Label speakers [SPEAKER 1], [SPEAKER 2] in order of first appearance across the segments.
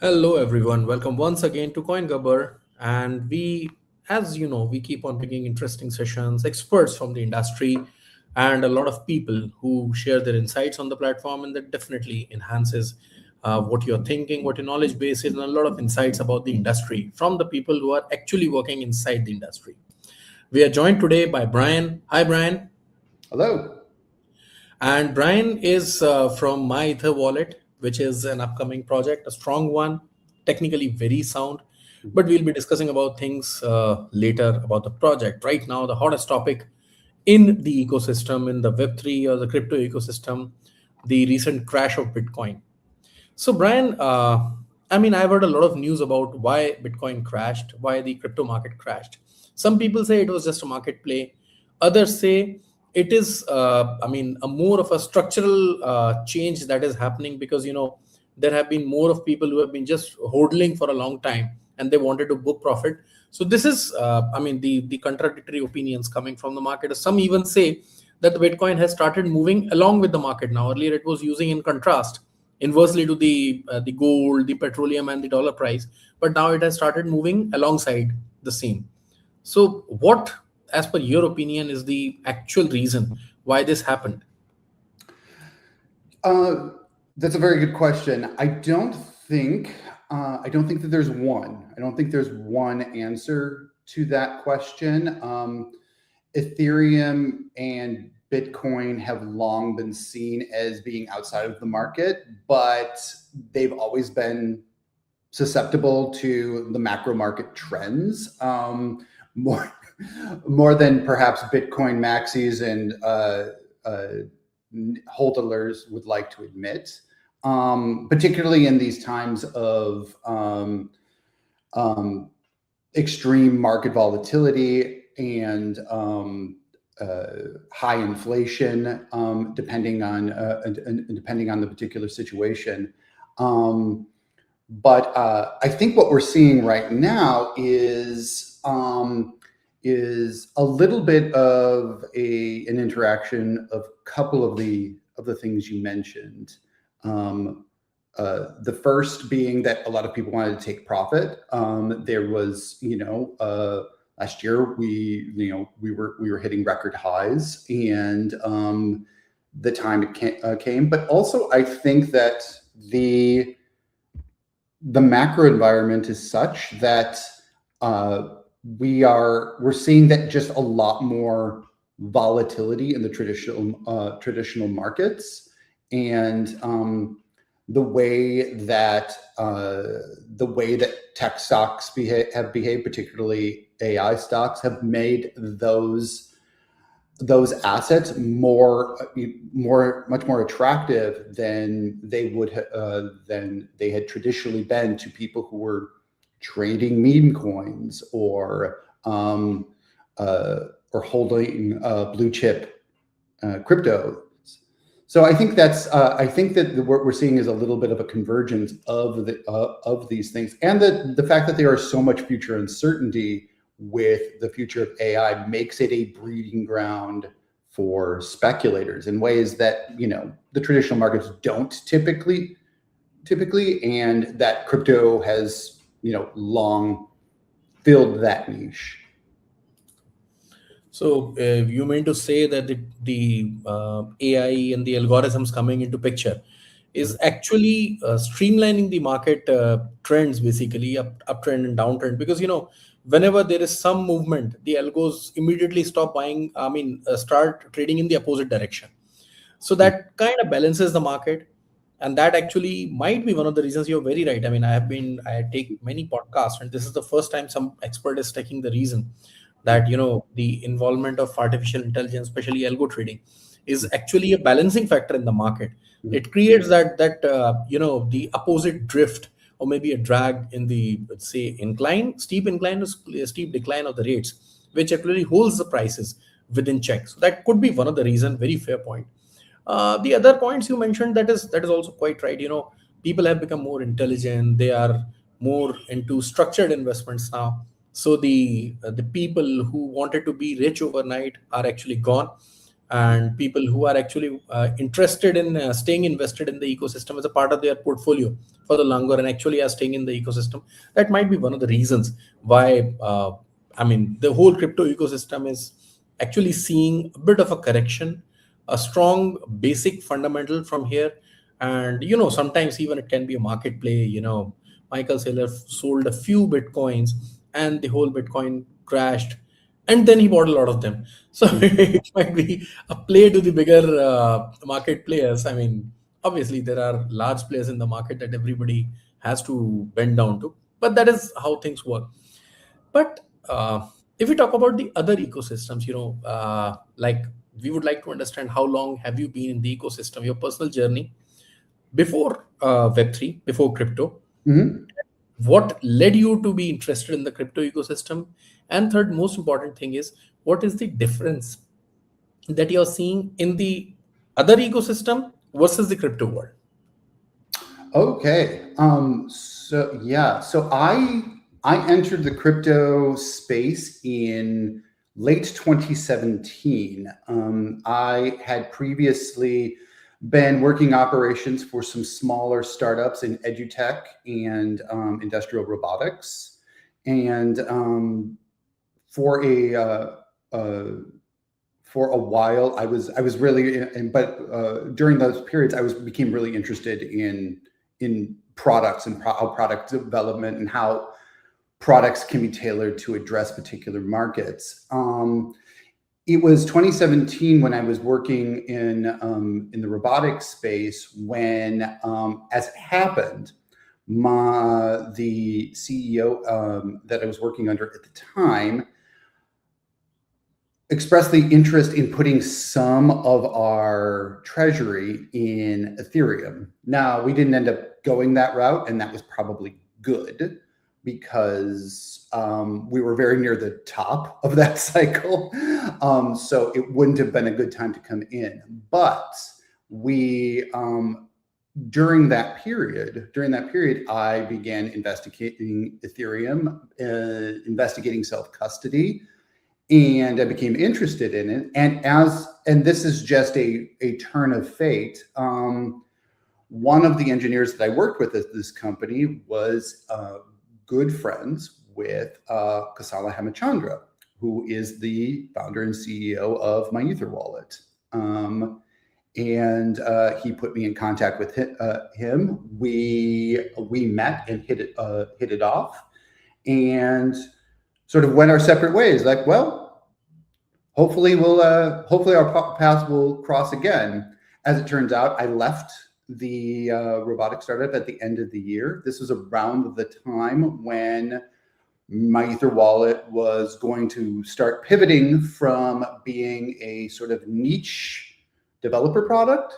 [SPEAKER 1] Hello everyone, welcome once again to CoinGabbar. And as you know, we keep on bringing interesting sessions, experts from the industry, and a lot of people who share their insights on the platform, and that definitely enhances what you're thinking, what your knowledge base is, and a lot of insights about the industry from the people who are actually working inside the industry. We are joined today by Brian. Hi, Brian.
[SPEAKER 2] Hello.
[SPEAKER 1] And Brian is from MyEtherWallet, which is an upcoming project, a strong one, technically very sound. But we'll be discussing about things later about the project. Right now, the hottest topic in the ecosystem, in the Web3 or the crypto ecosystem, the recent crash of Bitcoin. So, Brian, I've heard a lot of news about why Bitcoin crashed, why the crypto market crashed. Some people say it was just a market play. Others say it is, a more of a structural change that is happening because, there have been more of people who have been just hodling for a long time and they wanted to book profit. So this is, the contradictory opinions coming from the market. Some even say that the Bitcoin has started moving along with the market now. Earlier, it was using in contrast inversely to the gold, the petroleum, and the dollar price. But now it has started moving alongside the same. So, what, as per your opinion, is the actual reason why this happened?
[SPEAKER 2] That's a very good question. I don't think that there's one. I don't think there's one answer to that question. Ethereum and Bitcoin have long been seen as being outside of the market, but they've always been susceptible to the macro market trends, more more than perhaps Bitcoin maxis and hodlers would like to admit, particularly in these times of extreme market volatility and high inflation, depending on the particular situation. But I think what we're seeing right now is a little bit of an interaction of a couple of the things you mentioned. The first being that a lot of people wanted to take profit. There was, last year we were hitting record highs, and the time it came. But also, I think that the macro environment is such that we're seeing that just a lot more volatility in the traditional markets, and the way that tech stocks have behaved, particularly AI stocks, have made those assets much more attractive than they had traditionally been to people who were trading meme coins or holding blue chip crypto. So I think that what we're seeing is a little bit of a convergence of these things, and the fact that there is so much future uncertainty with the future of AI makes it a breeding ground for speculators in ways that the traditional markets don't typically, and that crypto has long filled that niche.
[SPEAKER 1] So, you mean to say that the AI and the algorithms coming into picture is actually streamlining the market trends, basically uptrend and downtrend? Because whenever there is some movement, the algos immediately stop buying. Start trading in the opposite direction. So that kind of balances the market, and that actually might be one of the reasons. You're very right. I take many podcasts, and this is the first time some expert is taking the reason that the involvement of artificial intelligence, especially algo trading, is actually a balancing factor in the market. It creates the opposite drift, or maybe a drag in the, let's say, steep incline, or steep decline of the rates, which actually holds the prices within check. So that could be one of the reason. Very fair point. The other points you mentioned, that is also quite right. People have become more intelligent. They are more into structured investments now. So the people who wanted to be rich overnight are actually gone, and people who are actually interested in staying invested in the ecosystem as a part of their portfolio for the longer and actually are staying in the ecosystem. That might be one of the reasons why I mean the whole crypto ecosystem is actually seeing a bit of a correction, a strong basic fundamental from here. And sometimes even it can be a market play. Michael Saylor sold a few bitcoins and the whole bitcoin crashed, and then he bought a lot of them. So it might be a play to the bigger market players. I mean, obviously there are large players in the market that everybody has to bend down to, but that is how things work. But if we talk about the other ecosystems, like we would like to understand how long have you been in the ecosystem, your personal journey before Web3, before crypto.
[SPEAKER 2] Mhm.
[SPEAKER 1] What led you to be interested in the crypto ecosystem? And third, most important thing is, what is the difference that you're seeing in the other ecosystem versus the crypto world?
[SPEAKER 2] Okay. So yeah. So I entered the crypto space in late 2017. I had previously been working operations for some smaller startups in edutech and industrial robotics, and for a uh, for a while I was really but during those periods I was became really interested in products and how product development and how products can be tailored to address particular markets. It was 2017 when I was working in the robotics space when, as it happened, the CEO that I was working under at the time expressed the interest in putting some of our treasury in Ethereum. Now, we didn't end up going that route, and that was probably good because we were very near the top of that cycle. So it wouldn't have been a good time to come in. But we, during that period, I began investigating Ethereum, investigating self-custody, and I became interested in it. And this is just a turn of fate. One of the engineers that I worked with at this company was good friends with Kasala Hemachandra, who is the founder and CEO of MyEtherWallet. And he put me in contact with him. We met and hit it off, and sort of went our separate ways. Like, well, hopefully our paths will cross again. As it turns out, I left the robotic startup at the end of the year. This was around the time when MyEtherWallet was going to start pivoting from being a sort of niche developer product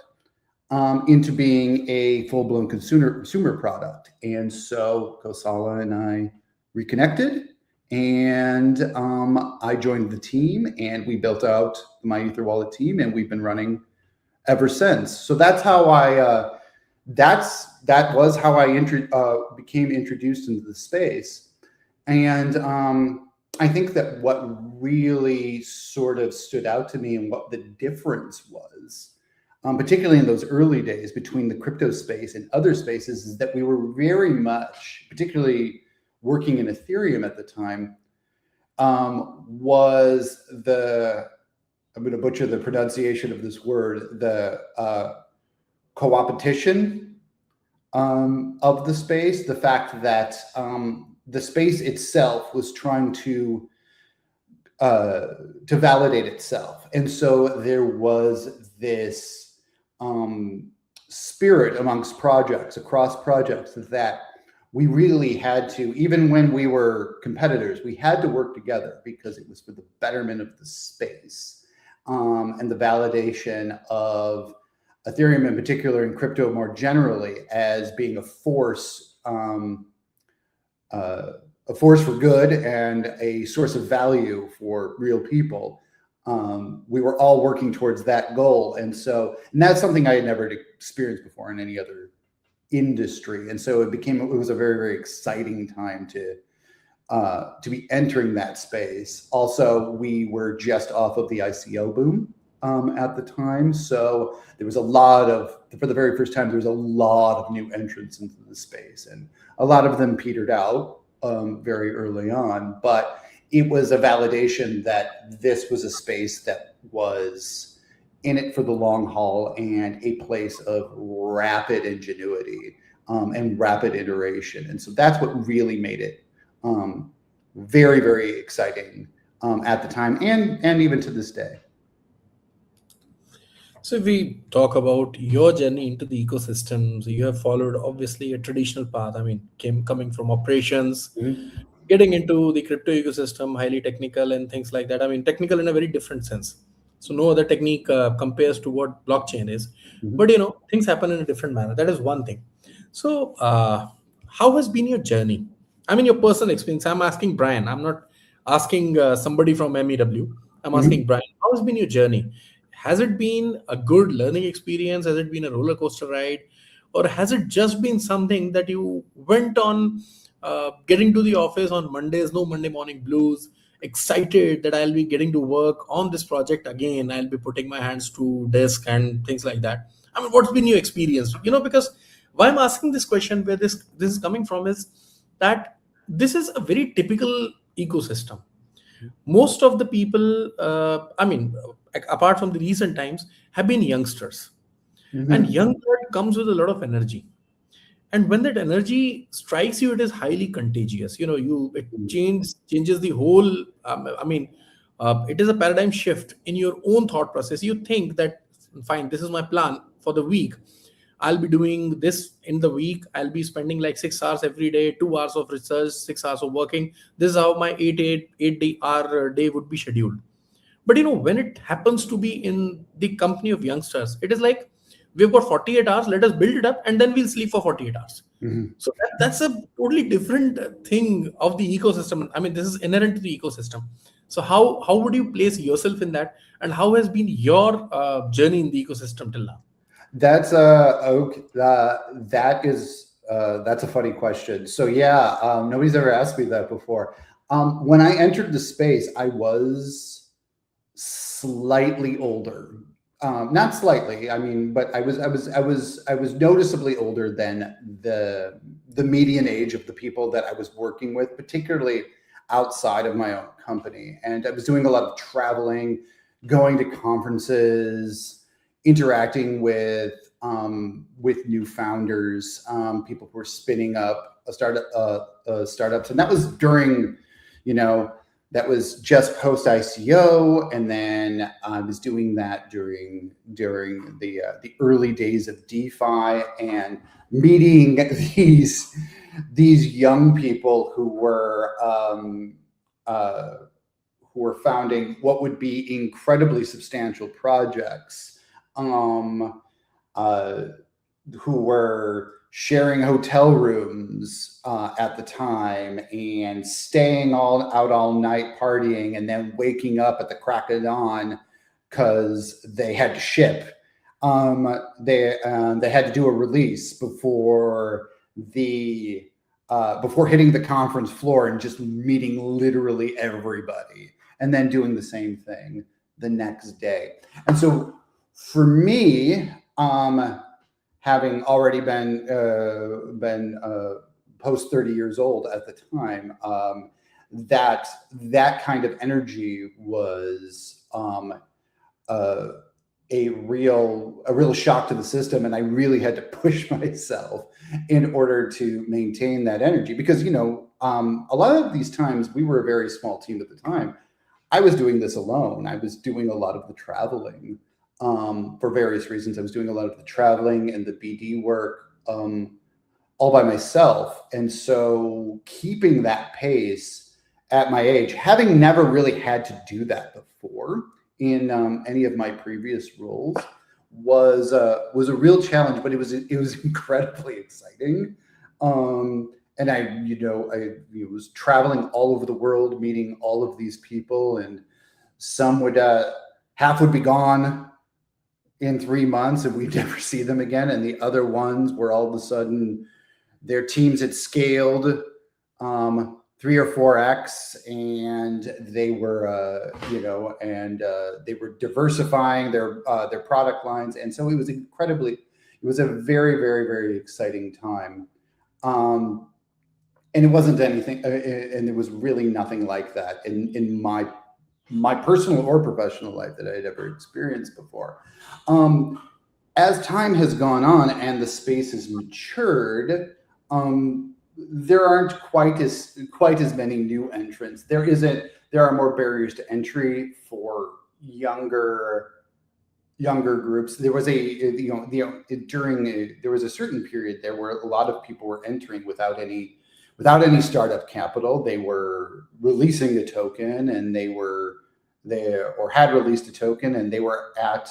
[SPEAKER 2] into being a full-blown consumer product. And so Kosala and I reconnected, and I joined the team, and we built out the MyEtherWallet team, and we've been running ever since. So that's how that was how I became introduced into the space. And I think that what really sort of stood out to me and what the difference was, particularly in those early days between the crypto space and other spaces, is that we were very much, particularly working in Ethereum at the time, was I'm going to butcher the pronunciation of this word, the co-opetition of the space, the fact that the space itself was trying to validate itself. And so there was this spirit amongst projects, across projects, that we really had to, even when we were competitors, we had to work together because it was for the betterment of the space and the validation of Ethereum in particular, and crypto more generally, as being a force for good and a source of value for real people. We were all working towards that goal. And that's something I had never experienced before in any other industry. And so it was a very, very exciting time to be entering that space. Also, we were just off of the ICO boom. at the time. So there was a lot of, for the very first time, there was a lot of new entrants into the space, and a lot of them petered out very early on. But it was a validation that this was a space that was in it for the long haul and a place of rapid ingenuity and rapid iteration. And so that's what really made it very, very exciting at the time and even to this day.
[SPEAKER 1] So if we talk about your journey into the ecosystem, so you have followed obviously a traditional path. I mean, coming from operations, getting into the crypto ecosystem, highly technical and things like that. I mean, technical in a very different sense. So no other technique compares to what blockchain is. But things happen in a different manner. That is one thing. So how has been your journey? I mean, your personal experience. I'm asking Brian. I'm not asking somebody from MEW. I'm asking Brian. How has been your journey? Has it been a good learning experience? Has it been a roller coaster ride? Or has it just been something that you went on getting to the office on Mondays, no Monday morning blues, excited that I'll be getting to work on this project again. I'll be putting my hands to desk and things like that. I mean, what's been your experience? Because why I'm asking this question, where this is coming from, is that this is a very typical ecosystem. Most of the people, I mean, apart from the recent times, have been youngsters, and young blood comes with a lot of energy, and when that energy strikes you, it is highly contagious. It changes the whole, I mean, it is a paradigm shift in your own thought process. You think that, fine, this is my plan for the week. I'll be doing this in the week. I'll be spending like 6 hours every day, 2 hours of research, 6 hours of working. This is how my 8 hour day would be scheduled. But when it happens to be in the company of youngsters, it is like, we've got 48 hours, let us build it up, and then we'll sleep for 48 hours. So that's a totally different thing of the ecosystem. I mean, this is inherent to the ecosystem. So how would you place yourself in that, and how has been your journey in the ecosystem till now?
[SPEAKER 2] That's that's a funny question. So yeah, nobody's ever asked me that before. When I entered the space, I was slightly older. Not slightly, I mean, but I was noticeably older than the median age of the people that I was working with, particularly outside of my own company. And I was doing a lot of traveling, going to conferences, interacting with new founders, people who were spinning up startups, and that was during, that was just post ICO, and then I was doing that during the early days of DeFi, and meeting these young people who were founding what would be incredibly substantial projects. Who were sharing hotel rooms at the time, and staying out all night partying, and then waking up at the crack of dawn because they had to ship. They had to do a release before hitting the conference floor and just meeting literally everybody, and then doing the same thing the next day. And so for me, having already been post 30 years old at the time, that kind of energy was a real shock to the system, and I really had to push myself in order to maintain that energy, because a lot of these times, we were a very small team at the time. I was doing this alone. I was doing a lot of the traveling. For various reasons, I was doing a lot of the traveling and the BD work all by myself. And so keeping that pace at my age, having never really had to do that before in any of my previous roles, was a real challenge, but it was incredibly exciting. And I was traveling all over the world, meeting all of these people, and some would half would be gone in 3 months and we'd never see them again. And the other ones were all of a sudden, their teams had scaled 3 or 4x, and they were, you know, and they were diversifying their product lines, and so it was incredibly. It was a very, very, very exciting time, and it wasn't anything, and there was really nothing like that in my personal or professional life that I had ever experienced before. As time has gone on and the space has matured, there aren't quite as many new entrants. There are more barriers to entry for younger groups. There was there was a certain period there where a lot of people were entering without any startup capital. They were releasing a token, and they had released a token, and they were at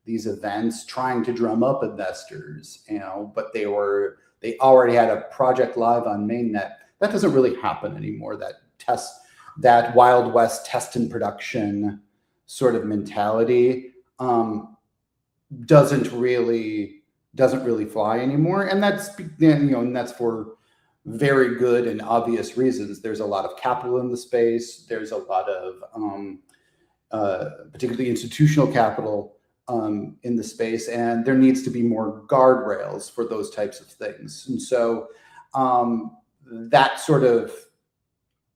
[SPEAKER 2] these events trying to drum up investors, you know, but they already had a project live on mainnet. That doesn't really happen anymore. That Wild West test and production sort of mentality doesn't really fly anymore. And that's, you know, and that's for very good and obvious reasons. There's a lot of capital in the space. There's a lot of particularly institutional capital in the space, and there needs to be more guardrails for those types of things. And so that sort of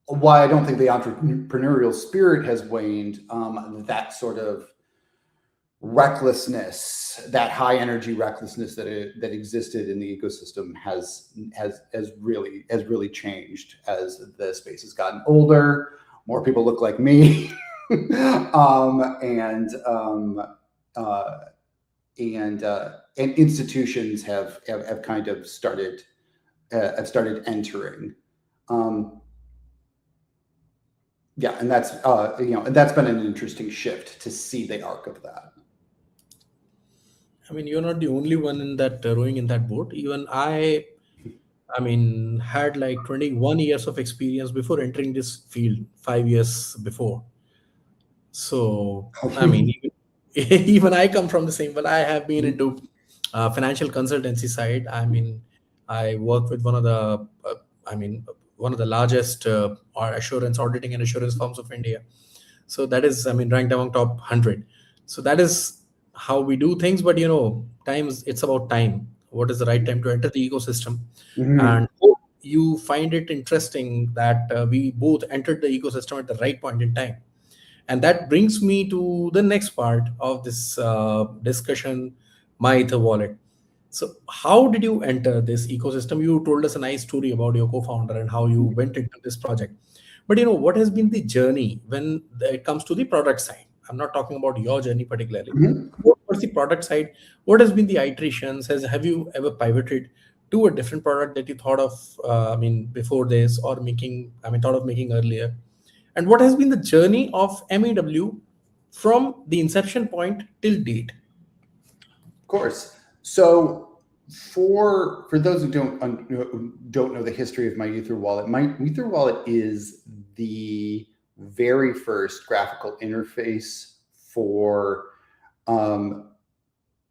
[SPEAKER 2] why I don't think the entrepreneurial spirit has waned. That sort of recklessness, that high energy recklessness that existed in the ecosystem has really changed as the space has gotten older. More people look like me, and institutions have kind of started entering. Yeah, and that's you know, and that's been an interesting shift to see the arc of that.
[SPEAKER 1] I mean, you're not the only one in that rowing in that boat. Even I mean, had like 21 years of experience before entering this field, 5 years before. So, I mean, even I come from the same. Well, I have been into financial consultancy side. I mean, I work with one of the, one of the largest assurance auditing and assurance firms of India. So that is, I mean, ranked among top 100. So that is how we do things. But you know, times it's about time. What is the right time to enter the ecosystem? And hope you find it interesting that we both entered the ecosystem at the right point in time. And that brings me to the next part of this discussion, MyEtherWallet. So, how did you enter this ecosystem? You told us a nice story about your co-founder and how you went into this project. But you know, what has been the journey when it comes to the product side? I'm not talking about your journey particularly. What was the product side? What has been the iterations? Have you ever pivoted to a different product that you thought of, before this, or thought of making earlier? And what has been the journey of MEW from the inception point till date?
[SPEAKER 2] Of course. So for those who don't know the history of MyEtherWallet, MyEtherWallet is the very first graphical interface for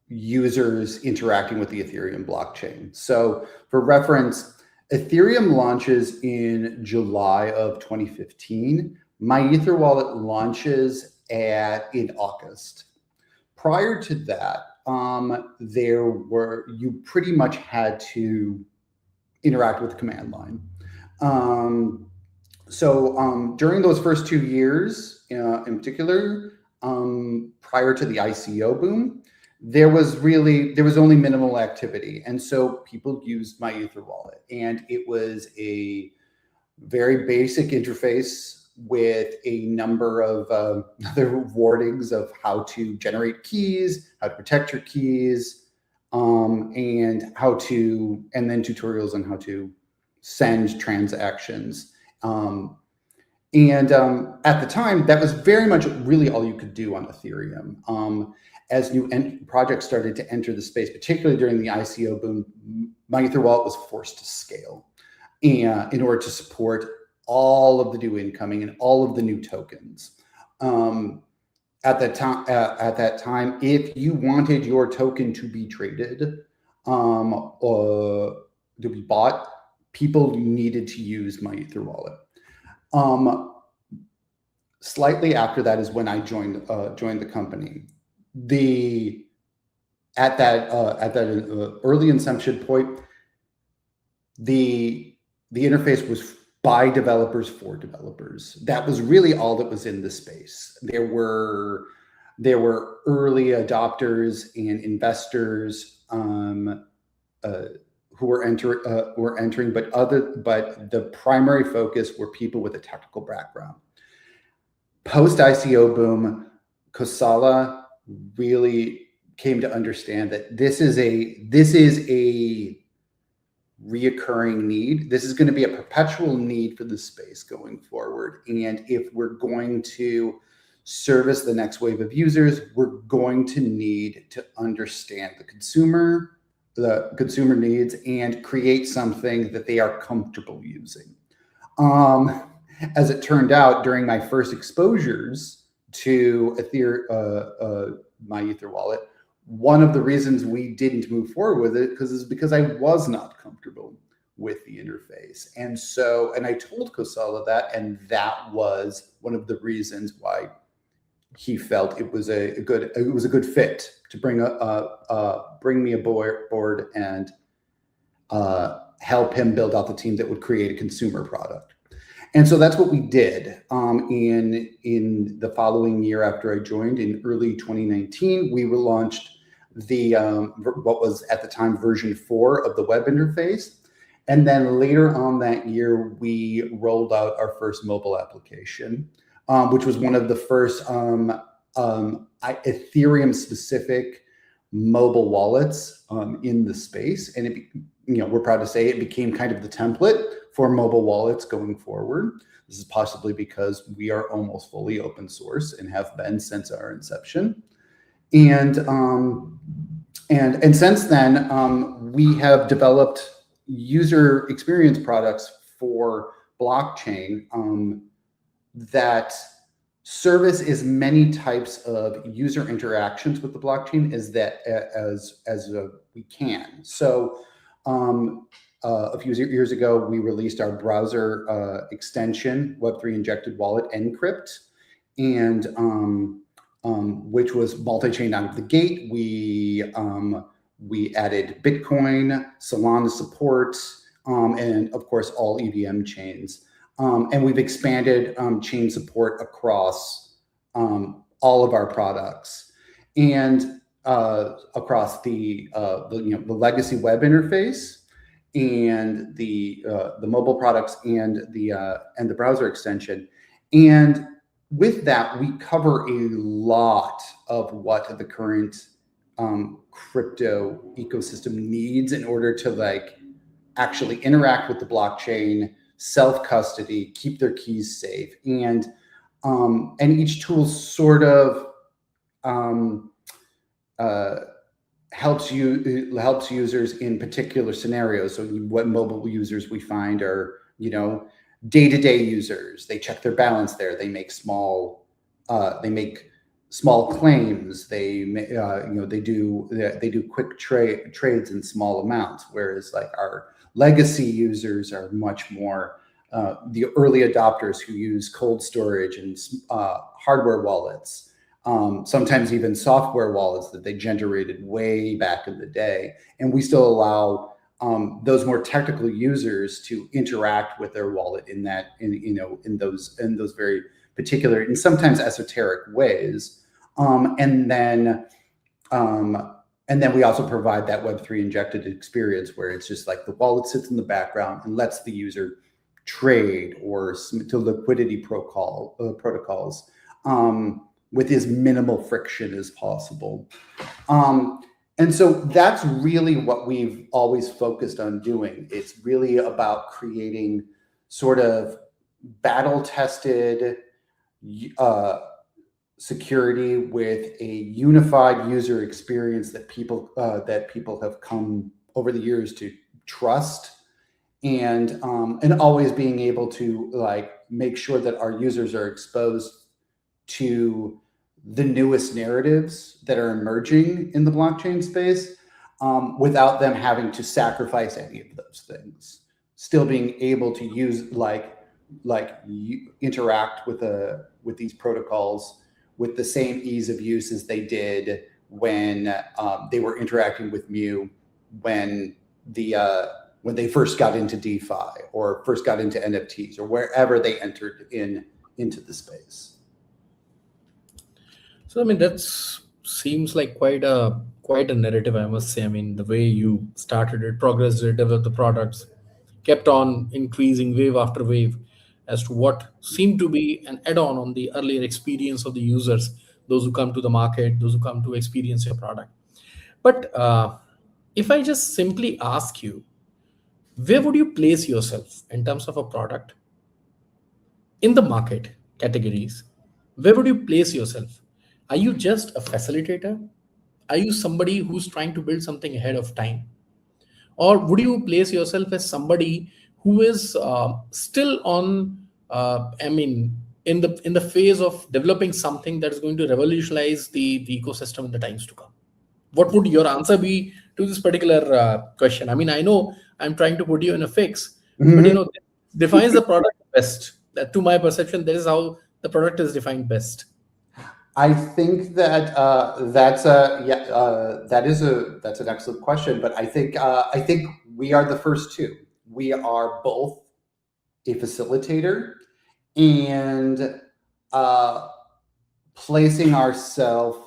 [SPEAKER 2] users interacting with the Ethereum blockchain. So for reference, Ethereum launches in July of 2015. MyEtherWallet launches in August. Prior to that, you pretty much had to interact with the command line. So during those first 2 years, in particular, prior to the ICO boom, there was only minimal activity, and so people used MyEtherWallet, and it was a very basic interface with a number of other warnings of how to generate keys, how to protect your keys, and then tutorials on how to send transactions. At the time, that was very much really all you could do on Ethereum. As new projects started to enter the space, particularly during the ICO boom, MyEtherWallet was forced to scale in order to support all of the new incoming and all of the new tokens. At that time, if you wanted your token to be traded or to be bought, people needed to use MyEtherWallet. Slightly after that is when I joined the company. At that early inception point, the interface was by developers for developers. That was really all that was in the space. There were early adopters and investors who were entering, but the primary focus were people with a technical background. Post ICO boom, Kosala really came to understand that this is a reoccurring need. This is going to be a perpetual need for the space going forward. And if we're going to service the next wave of users, we're going to need to understand the consumer needs and create something that they are comfortable using. As it turned out, during my first exposures to MyEtherWallet, one of the reasons we didn't move forward with it is because I was not comfortable with the interface. And I told Kosala that, and that was one of the reasons why he felt it was a good fit to bring me aboard and help him build out the team that would create a consumer product. And so that's what we did. In the following year after I joined, in early 2019, we launched what was at the time version 4 of the web interface. And then later on that year, we rolled out our first mobile application, which was one of the first Ethereum-specific mobile wallets in the space. And we're proud to say it became kind of the template for mobile wallets going forward. This is possibly because we are almost fully open source and have been since our inception. And since then, we have developed user experience products for blockchain that service as many types of user interactions with the blockchain as we can. So a few years ago, we released our browser extension, Web3 injected wallet Encrypt, and which was multi-chain out of the gate. We added Bitcoin, Solana support, and of course all EVM chains. And we've expanded chain support across all of our products, and across the legacy web interface, and the mobile products, and the browser extension. And with that, we cover a lot of what the current crypto ecosystem needs in order to actually interact with the blockchain, self-custody, keep their keys safe, and each tool sort of helps users in particular scenarios. So what mobile users we find are day-to-day users. They check their balance there. They make small claims. They do quick trades in small amounts. Whereas our legacy users are much more the early adopters who use cold storage and hardware wallets. Sometimes even software wallets that they generated way back in the day, and we still allow those more technical users to interact with their wallet in those very particular and sometimes esoteric ways. And then we also provide that Web3 injected experience where it's just the wallet sits in the background and lets the user trade or submit to liquidity protocols with as minimal friction as possible. And so that's really what we've always focused on doing. It's really about creating sort of battle-tested security with a unified user experience that people have come over the years to trust, and always being able to make sure that our users are exposed to the newest narratives that are emerging in the blockchain space, without them having to sacrifice any of those things. Still being able to use you interact with these protocols with the same ease of use as they did when they were interacting with Mu when when they first got into DeFi or first got into NFTs or wherever they entered into the space.
[SPEAKER 1] So I mean that seems like quite a narrative, I must say. I mean, the way you started it, progressed it, developed the products, kept on increasing wave after wave as to what seemed to be an add-on on the earlier experience of the users, those who come to the market, those who come to experience your product. But if I just simply ask you, where would you place yourself in terms of a product in the market categories? Where would you place yourself? Are you just a facilitator? Are you somebody who's trying to build something ahead of time? Or would you place yourself as somebody who is still on, I mean, in the phase of developing something that is going to revolutionize the ecosystem in the times to come? What would your answer be to this particular question? I mean, I know I'm trying to put you in a fix, but
[SPEAKER 2] Mm-hmm.
[SPEAKER 1] defines the product best. That, to my perception, that is how the product is defined best.
[SPEAKER 2] I think that that's an excellent question, but I think we are the first two. We are both a facilitator and uh, placing ourselves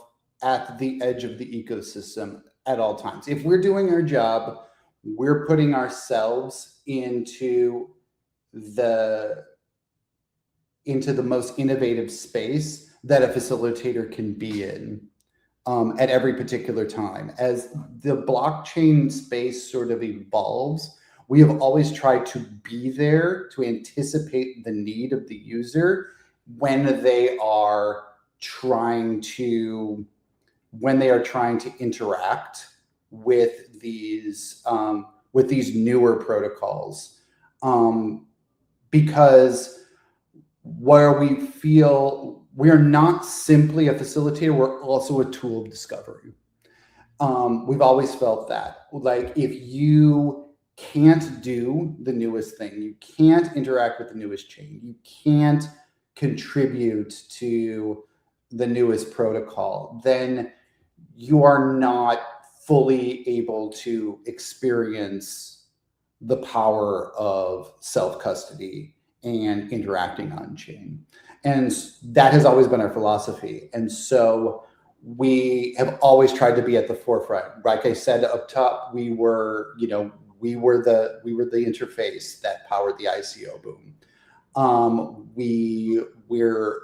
[SPEAKER 2] at the edge of the ecosystem at all times. If we're doing our job, we're putting ourselves the into the most innovative space that a facilitator can be in at every particular time. As the blockchain space sort of evolves, we have always tried to be there to anticipate the need of the user when they are trying to interact with these newer protocols, because where we feel we're not simply a facilitator, we're also a tool of discovery. We've always felt that, like, if you can't do the newest thing, you can't interact with the newest chain, you can't contribute to the newest protocol, then you are not fully able to experience the power of self-custody and interacting on chain. And that has always been our philosophy. And so we have always tried to be at the forefront. Like I said up top, we were the interface that powered the ICO boom. We're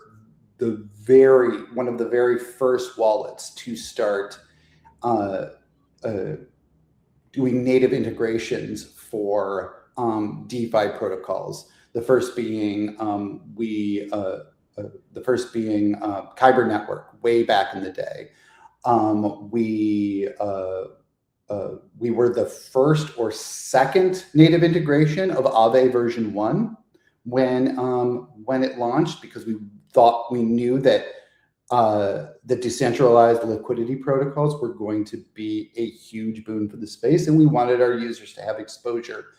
[SPEAKER 2] one of the very first wallets to start doing native integrations for DeFi protocols. The first being Kyber Network way back in the day. We were the first or second native integration of Aave version 1 when it launched, because we knew that the decentralized liquidity protocols were going to be a huge boon for the space, and we wanted our users to have exposure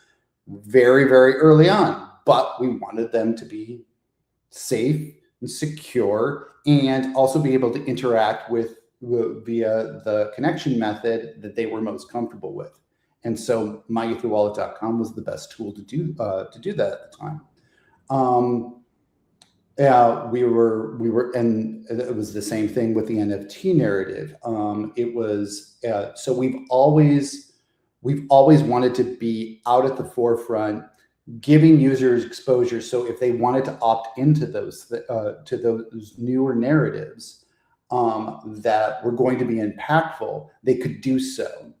[SPEAKER 2] very, very early on, but we wanted them to be safe and secure and also be able to interact via the connection method that they were most comfortable with. And so MyEtherWallet.com was the best tool to do that at the time. We were, and it was the same thing with the NFT narrative. It was so we've always wanted to be out at the forefront, giving users exposure. So if they wanted to opt into those newer narratives that were going to be impactful, they could do so.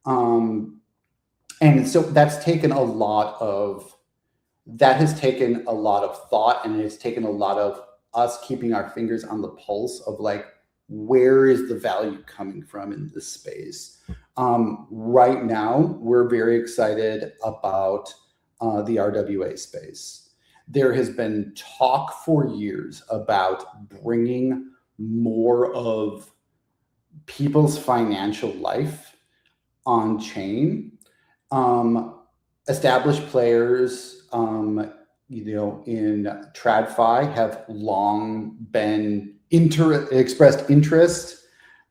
[SPEAKER 2] And so that has taken a lot of thought, and it's taken a lot of us keeping our fingers on the pulse of, like, where is the value coming from in this space. Right now, we're very excited about the RWA space. There has been talk for years about bringing more of people's financial life on chain. Established players in TradFi have long been expressed interest.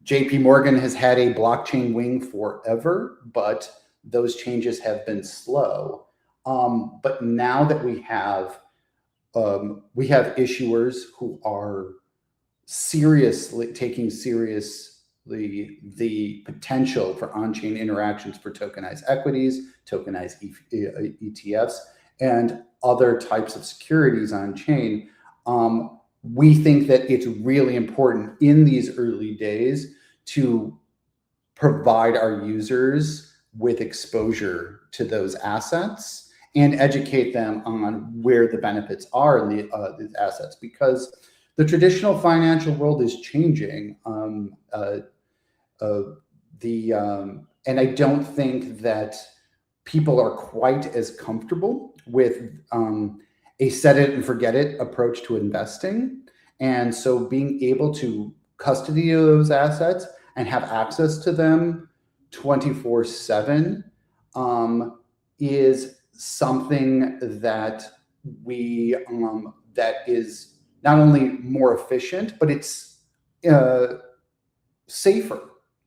[SPEAKER 2] JP Morgan has had a blockchain wing forever, but those changes have been slow. But now that we have issuers who are taking seriously the potential for on-chain interactions for tokenized equities, tokenized ETFs, and other types of securities on chain. We think that it's really important in these early days to provide our users with exposure to those assets and educate them on where the benefits are in these assets, because the traditional financial world is changing. And I don't think that people are quite as comfortable with a set it and forget it approach to investing. And so being able to custody those assets and have access to them 24/7 is something that that is not only more efficient, but it's safer,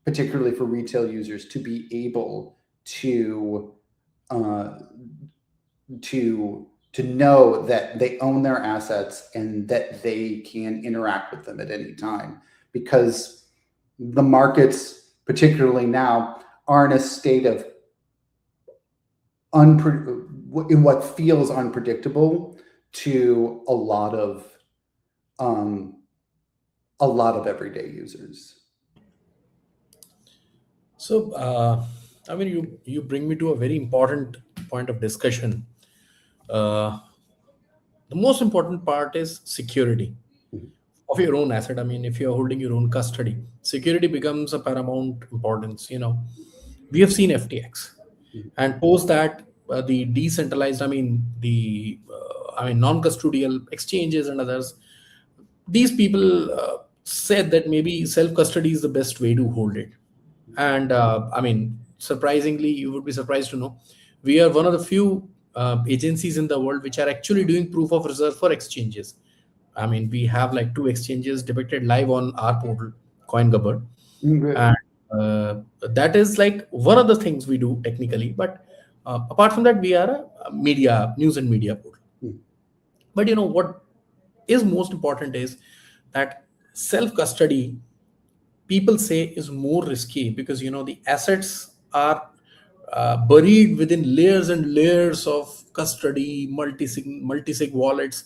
[SPEAKER 2] particularly for retail users, to be able to know that they own their assets and that they can interact with them at any time, because the markets, particularly now, are in a state of in what feels unpredictable to a lot of everyday users.
[SPEAKER 1] So, I mean, you bring me to a very important point of discussion. Uh, the most important part is security of your own asset. I mean, if you're holding your own custody, security becomes a paramount importance. We have seen FTX, and post that, the decentralized, non-custodial exchanges and others. These people said that maybe self custody is the best way to hold it. And surprisingly, you would be surprised to know we are one of the few agencies in the world which are actually doing proof of reserve for exchanges. I mean, we have like two exchanges depicted live on our portal, CoinGabbar. And that is like one of the things we do technically. But apart from that, we are a media, news and media portal. But what is most important is that self custody, people say, is more risky, because the assets are buried within layers and layers of custody, multi-sig wallets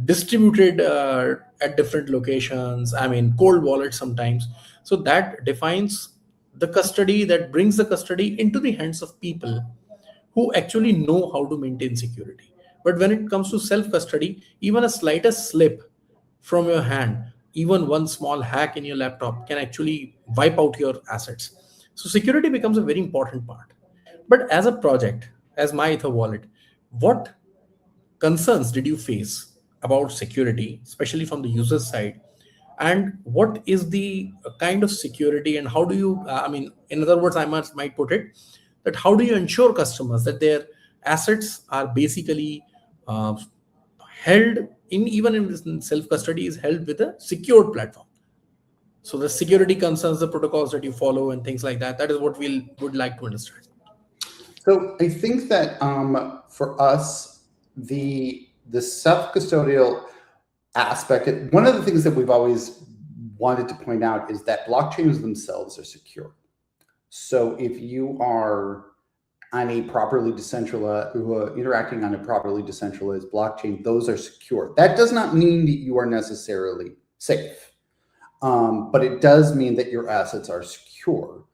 [SPEAKER 1] distributed at different locations. I mean, cold wallets sometimes. So that defines the custody, that brings the custody into the hands of people who actually know how to maintain security. But when it comes to self custody, even a slightest slip from your hand, even one small hack in your laptop, can actually wipe out your assets. So security becomes a very important part. But as a project, as MyEtherWallet, what concerns did you face about security, especially from the user side? And what is the kind of security, and how do you, in other words, might put it, that how do you ensure customers that their assets are basically uh, held in, even in self custody, is held with a secured platform? So the security concerns, the protocols that you follow, and things like that. That is what we would like to understand.
[SPEAKER 2] So I think that for us, the self-custodial aspect, one of the things that we've always wanted to point out is that blockchains themselves are secure. So if you are on a properly decentralized, interacting on a properly decentralized blockchain, those are secure. That does not mean that you are necessarily safe, but it does mean that your assets are secure.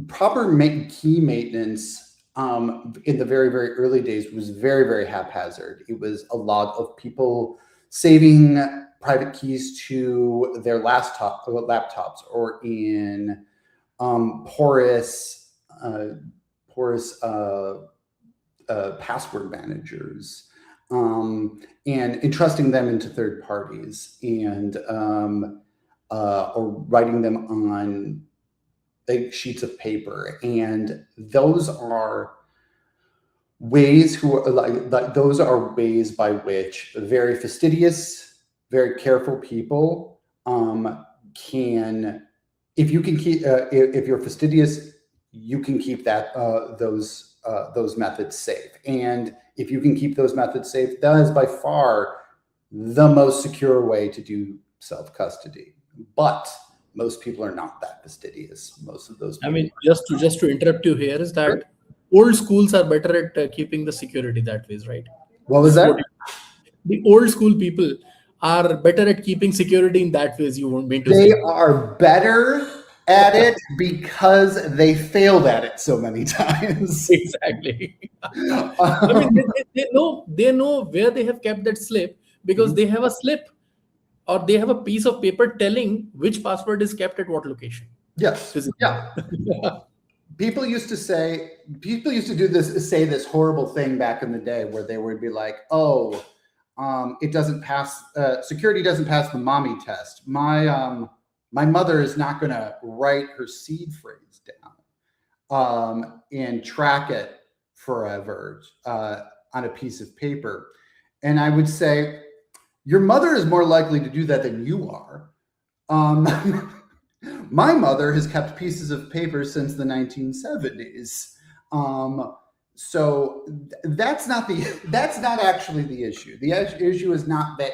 [SPEAKER 2] Proper key maintenance in the very, very early days was very, very haphazard. It was a lot of people saving private keys to their laptops, or in porous password managers, and entrusting them into third parties, and or writing them on big sheets of paper. And those are ways who are like those are ways by which very fastidious, very careful people can, if you can keep, if you're fastidious, you can keep that those methods safe. And if you can keep those methods safe, that is by far the most secure way to do self-custody. But most people are not that fastidious. Most of those
[SPEAKER 1] I
[SPEAKER 2] people.
[SPEAKER 1] mean, just to interrupt you here, is that old schools are better at keeping the security that ways, right?
[SPEAKER 2] What was
[SPEAKER 1] This is
[SPEAKER 2] that?
[SPEAKER 1] what the old school people are better at keeping security in that ways. You won't mean to
[SPEAKER 2] They
[SPEAKER 1] say.
[SPEAKER 2] are better at it because they failed at it so many times.
[SPEAKER 1] Exactly. I mean, they know where they have kept that slip because they have a slip or they have a piece of paper telling which password is kept at what location.
[SPEAKER 2] Yes.
[SPEAKER 1] Physically.
[SPEAKER 2] Yeah. People used to do this, say this horrible thing back in the day where they would be like, oh, it doesn't pass, security doesn't pass the mommy test. My mother is not going to write her seed phrase down and track it forever on a piece of paper. And I would say, your mother is more likely to do that than you are. My mother has kept pieces of paper since the 1970s. So that's not actually the issue. The issue is not that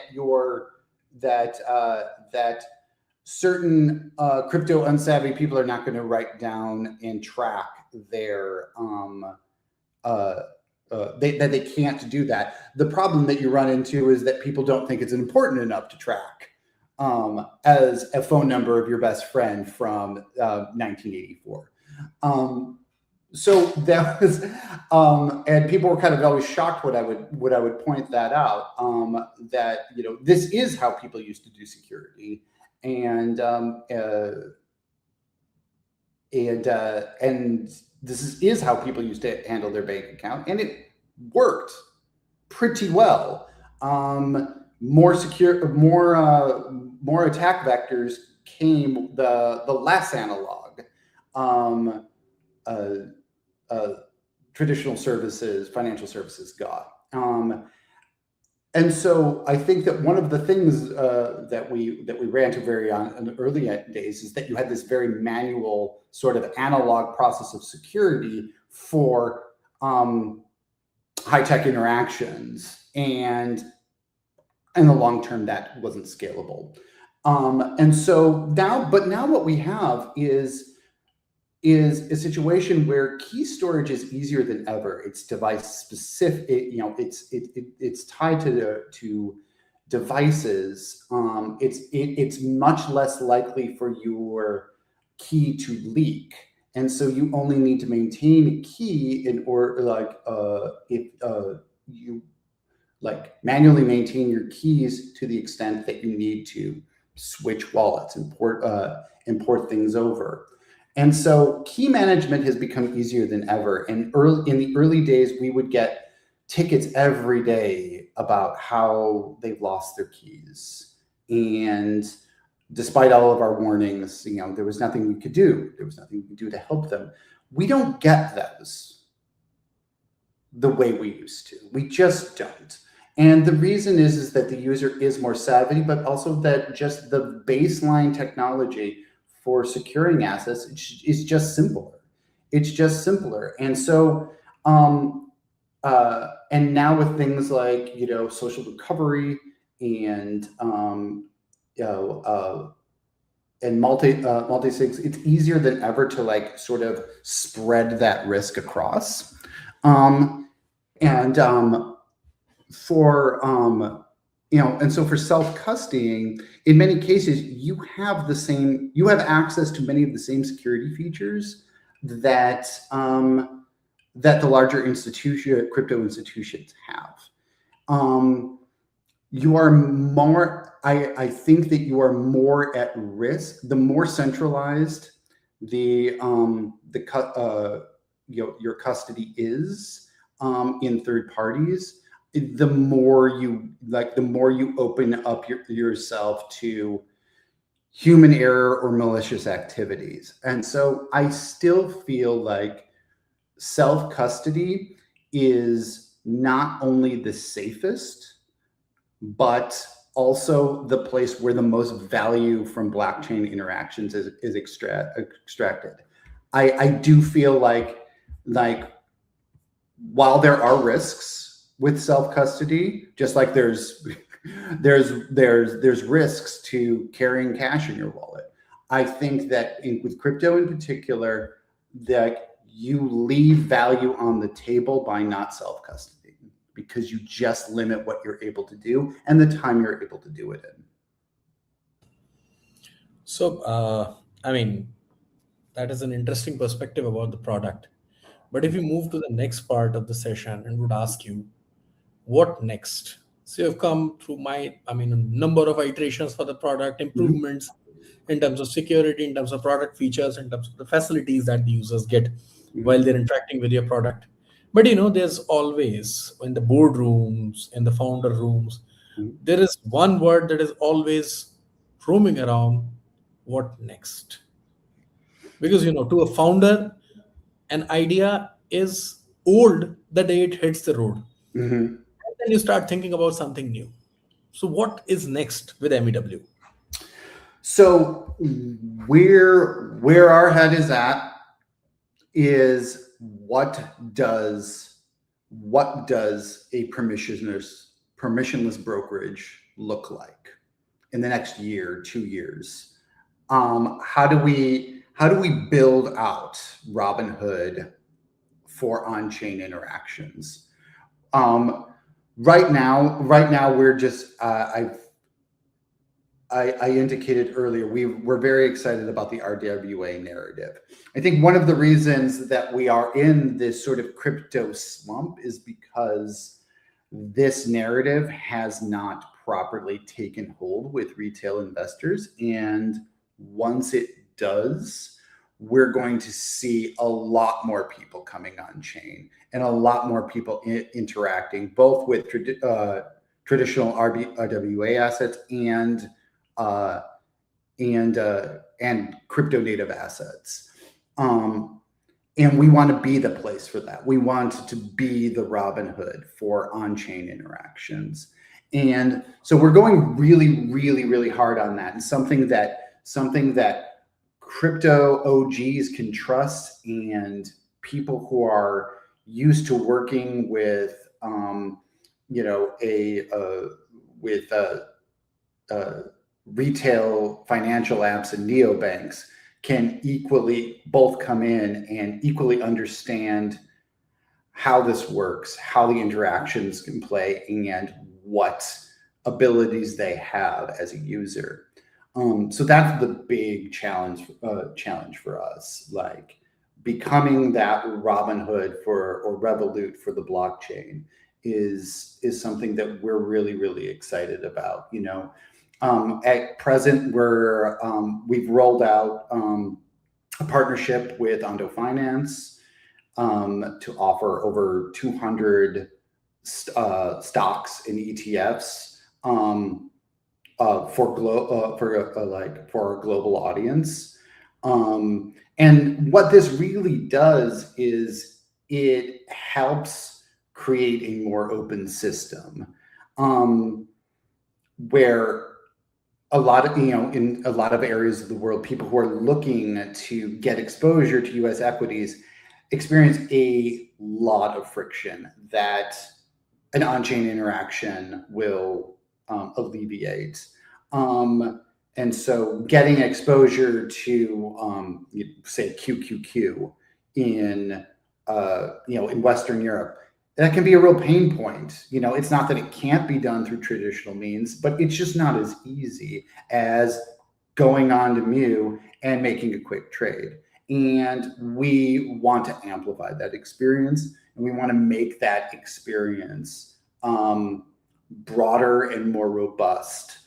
[SPEAKER 2] that certain crypto unsavvy people are not going to write down and track their that they can't do that. The problem that you run into is that people don't think it's important enough to track as a phone number of your best friend from 1984. So that was, and people were kind of always shocked when I would point that out. That this is how people used to do security, and this is how people used to handle their bank account, and it worked pretty well. More secure, more attack vectors came the less analog traditional services, financial services got. And so I think that one of the things that we ran to very on in the early days is that you had this very manual sort of analog process of security for high-tech interactions, and in the long term that wasn't scalable. And so now what we have is a situation where key storage is easier than ever. It's device specific. It's tied to devices. It's much less likely for your key to leak, and so you only need to maintain a key in order, if you manually maintain your keys to the extent that you need to switch wallets and import things over. And so key management has become easier than ever. And in the early days, we would get tickets every day about how they've lost their keys. And despite all of our warnings, there was nothing we could do. There was nothing we could do to help them. We don't get those the way we used to. We just don't. And the reason is that the user is more savvy, but also that just the baseline technology for securing assets is just simpler. It's just simpler. And so, and now with things like, social recovery and, and multi-sigs, it's easier than ever to sort of spread that risk across. And so for self-custodying, in many cases, you have access to many of the same security features that the larger crypto institutions have. You are more, I think that you are more at risk the more centralized your custody is in third parties. The more you open up yourself to human error or malicious activities. And so I still feel like self-custody is not only the safest, but also the place where the most value from blockchain interactions is extracted. I do feel like while there are risks with self-custody, just like there's risks to carrying cash in your wallet. I think that with crypto in particular, that you leave value on the table by not self-custody, because you just limit what you're able to do and the time you're able to do it in.
[SPEAKER 1] So, I mean, that is an interesting perspective about the product. But if we move to the next part of the session and would ask you, what next? So you've come through a number of iterations for the product, improvements in terms of security, in terms of product features, in terms of the facilities that the users get while they're interacting with your product. But there's always in the boardrooms, in the founder rooms, there is one word that is always roaming around: what next? Because to a founder, an idea is old the day it hits the road.
[SPEAKER 2] Mm-hmm.
[SPEAKER 1] And then you start thinking about something new. So what is next with MEW?
[SPEAKER 2] So where our head is at is what does a permissionless brokerage look like in the next year, 2 years? How do we build out Robinhood for on-chain interactions? Right now we're just I indicated earlier, we're very excited about the RWA narrative. I think one of the reasons that we are in this sort of crypto slump is because this narrative has not properly taken hold with retail investors. And once it does, we're going to see a lot more people coming on chain and a lot more people interacting both with traditional RWA assets and crypto native assets. And we want to be the place for that. We want to be the Robinhood for on-chain interactions. And so we're going really, really, really hard on that. And something that crypto OGs can trust, and people who are used to working with, retail financial apps and neobanks can equally both come in and equally understand how this works, how the interactions can play, and what abilities they have as a user. So that's the big challenge for us, like becoming that Robinhood or Revolut for the blockchain is something that we're really, really excited about. At present, we've rolled out a partnership with Ondo Finance to offer over 200 stocks and ETFs for our global audience. And what this really does is it helps create a more open system, where a lot of, in a lot of areas of the world, people who are looking to get exposure to US equities experience a lot of friction that an on-chain interaction will alleviate. And so getting exposure to, say, QQQ in Western Europe, that can be a real pain point. It's not that it can't be done through traditional means, but it's just not as easy as going on to Mu and making a quick trade. And we want to amplify that experience, and we want to make that experience broader and more robust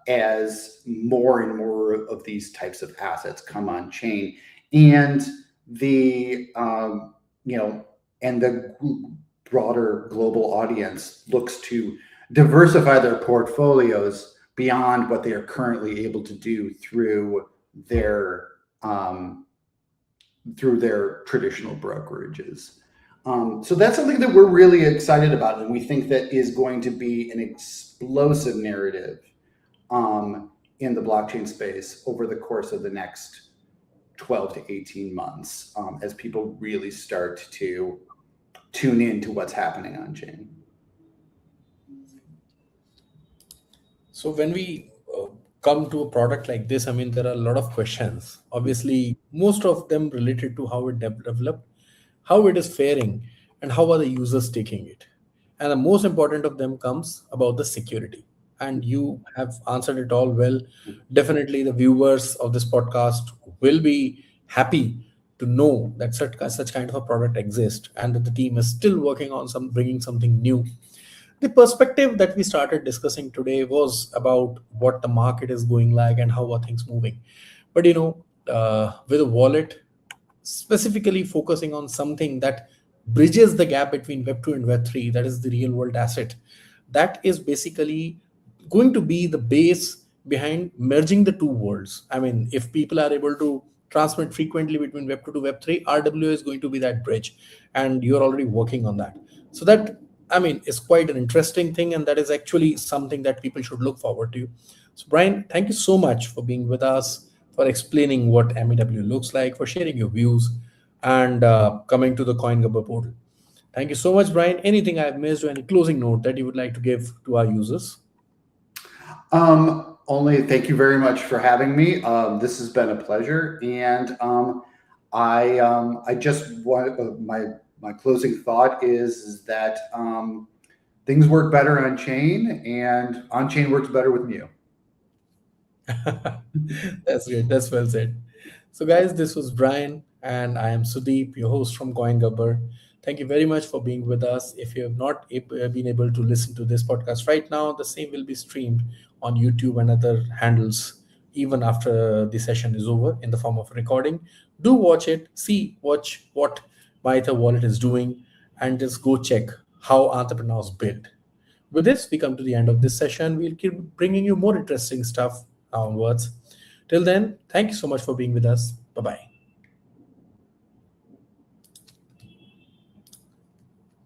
[SPEAKER 2] as more and more of these types of assets come on chain, and the broader global audience looks to diversify their portfolios beyond what they are currently able to do through their traditional brokerages. So that's something that we're really excited about, and we think that is going to be an explosive narrative in the blockchain space over the course of the next 12 to 18 months, as people really start to tune in to what's happening on chain.
[SPEAKER 1] So when we come to a product like this, I mean, there are a lot of questions. Obviously, most of them related to how it developed, how it is faring, and how are the users taking it. And the most important of them comes about the security. And you have answered it all well. Definitely, the viewers of this podcast will be happy to know that such kind of a product exists and that the team is still working on some bringing something new. The perspective that we started discussing today was about what the market is going like and how are things moving. But with a wallet, specifically focusing on something that bridges the gap between Web 2 and Web 3, that is the real world asset, that is basically going to be the base behind merging the two worlds. I mean, if people are able to transmit frequently between Web 2 to Web 3, RWA is going to be that bridge, and you're already working on that. So that, I mean, is quite an interesting thing, and that is actually something that people should look forward to. So, Brian, thank you so much for being with us, for explaining what MEW looks like, for sharing your views, and coming to the CoinGabbar portal. Thank you so much, Brian. Anything I've missed or any closing note that you would like to give to our users?
[SPEAKER 2] Only thank you very much for having me. This has been a pleasure, and I just want my closing thought is that things work better on chain, and on chain works better with Mew.
[SPEAKER 1] That's great. That's well said. So, guys, this was Brian, and I am Sudeep, your host from CoinGabbar. Thank you very much for being with us. If you have not been able to listen to this podcast right now, the same will be streamed on YouTube and other handles even after the session is over in the form of a recording. Do watch it, watch what MyEtherWallet is doing, and just go check how entrepreneurs build. With this, we come to the end of this session. We'll keep bringing you more interesting stuff onwards. Till then, thank you so much for being with us. Bye bye.